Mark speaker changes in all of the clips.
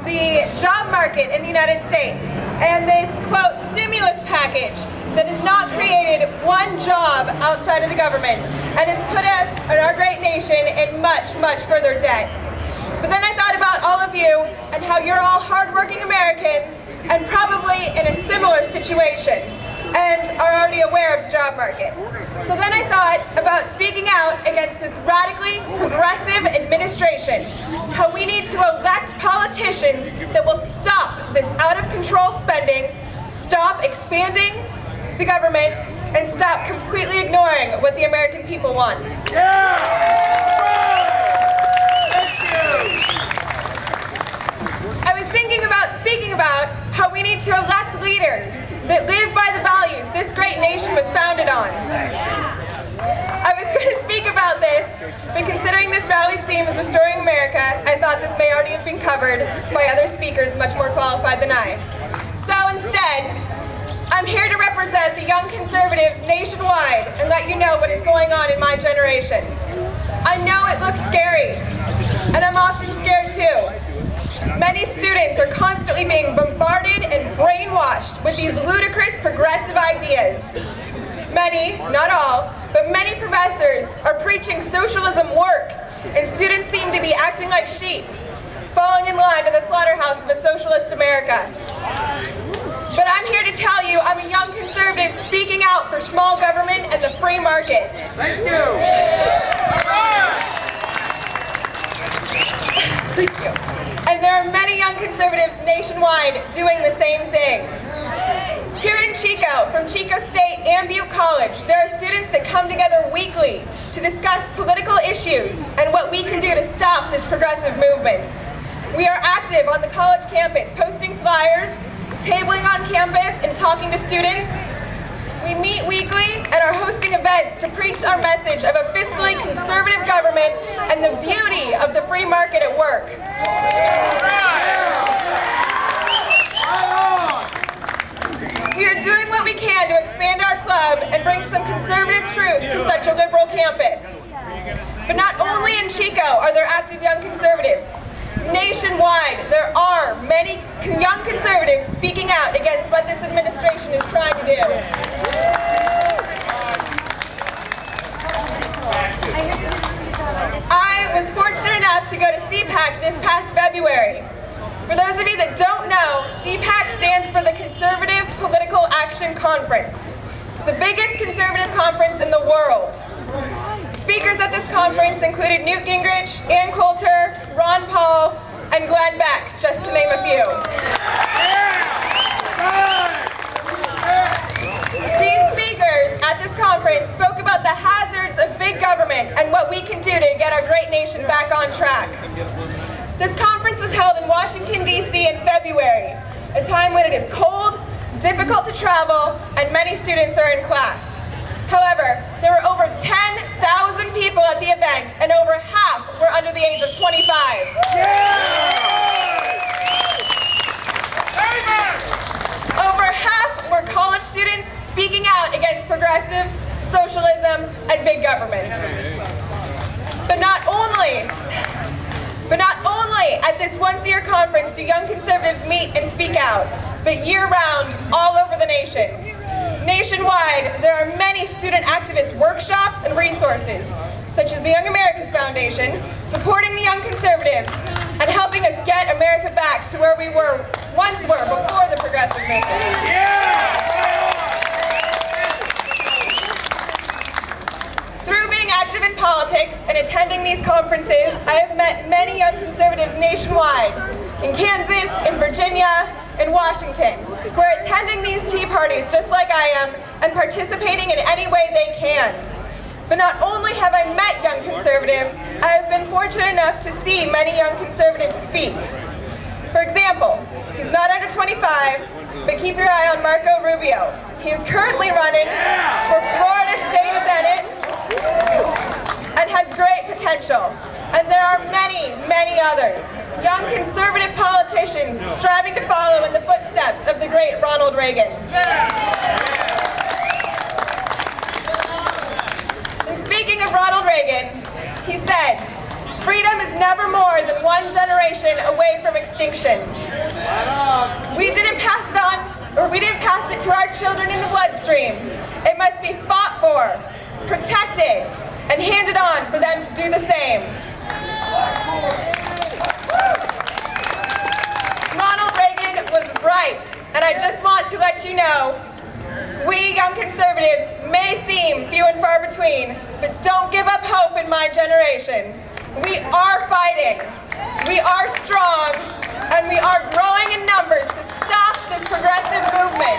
Speaker 1: the job market in the United States and this, quote, stimulus package that has not created one job outside of the government and has put us and our great nation in much, much further debt. But then I thought about all of you and how you're all hardworking Americans and probably in a similar situation and are already aware of the job market. So then I thought about speaking out against this radically progressive administration, how we need to elect politicians that will stop this out-of-control spending, stop expanding the government, and stop completely ignoring what the American people want.
Speaker 2: Yeah!
Speaker 1: I was thinking about speaking about how we need to elect leaders that live by the values this great nation was founded on. I was going to speak about this, but considering this rally's theme is restoring America, I thought this may already have been covered by other speakers much more qualified than I. So instead, I'm here to represent the young conservatives nationwide and let you know what is going on in my generation. I know it looks scary, and I'm often scared too. Many students are constantly being bombarded and brainwashed with these ludicrous progressive ideas. Many, not all, but many professors are preaching socialism works, and students seem to be acting like sheep, falling in line to the slaughterhouse of a socialist America. But I'm here to tell you I'm a young conservative speaking out for small government and the free market.
Speaker 2: Thank you.
Speaker 1: Thank you. And there are many young conservatives nationwide doing the same thing. Here in Chico, from Chico State and Butte College, there are students that come together weekly to discuss political issues and what we can do to stop this progressive movement. We are active on the college campus, posting flyers, tabling on campus, and talking to students. We meet weekly and are hosting events to preach our message of a fiscally conservative government and the beauty of the free market at work. We are doing what we can to expand our club and bring some conservative truth to such a liberal campus. But not only in Chico are there active young conservatives. Nationwide, there are many young conservatives speaking out against what this administration is trying to do. I was fortunate enough to go to CPAC this past February. For those of you that don't know, CPAC stands for the Conservative Political Action Conference. It's the biggest conservative conference in the world. Speakers at this conference included Newt Gingrich, Ann Coulter, Ron Paul, and Glenn Beck, just to name a few. These speakers at this conference spoke about the hazards of big government and what we can do to get our great nation back on track. This conference was held in Washington, D.C. in February, a time when it is cold, difficult to travel, and many students are in class. However, there were over 10,000 people at the event, and over half were under the age of 25. Over half were college students speaking out against progressives, socialism, and big government. But not only at this once-a-year conference do young conservatives meet and speak out, but year-round, all over the nation. Nationwide, there are many student activist workshops and resources, such as the Young Americans Foundation, supporting the young conservatives and helping us get America back to where we once were before the progressive movement. Through being active in politics and attending these conferences, I have met many young conservatives nationwide, in Kansas, in Virginia, in Washington, who are attending these tea parties just like I am and participating in any way they can. But not only have I met young conservatives, I have been fortunate enough to see many young conservatives speak. For example, he's not under 25, but keep your eye on Marco Rubio. He is currently running for Florida State Senate and has great potential. And there are many, many others, young conservative politicians striving to follow in the footsteps of the great Ronald Reagan. And speaking of Ronald Reagan, he said, "Freedom is never more than one generation away from extinction. We didn't pass it on, or we didn't pass it to our children in the bloodstream. It must be fought for, protected, and handed on for them to do the same. Ronald Reagan was right, and I just want to let you know, we young conservatives may seem few and far between, but don't give up hope in my generation. We are fighting, we are strong, and we are growing in numbers to stop this progressive movement.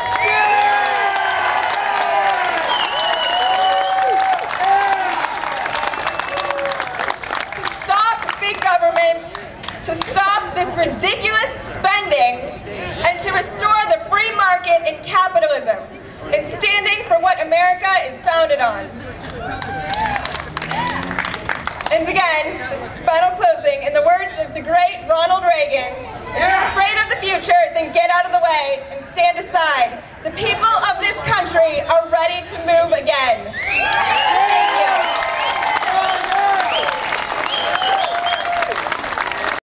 Speaker 1: To stop big government, to stop this ridiculous spending, and to restore the free market and capitalism. It's standing for what America is founded on. And again, just final closing, in the words of the great Ronald Reagan, if you're afraid of the future, then get out of the way and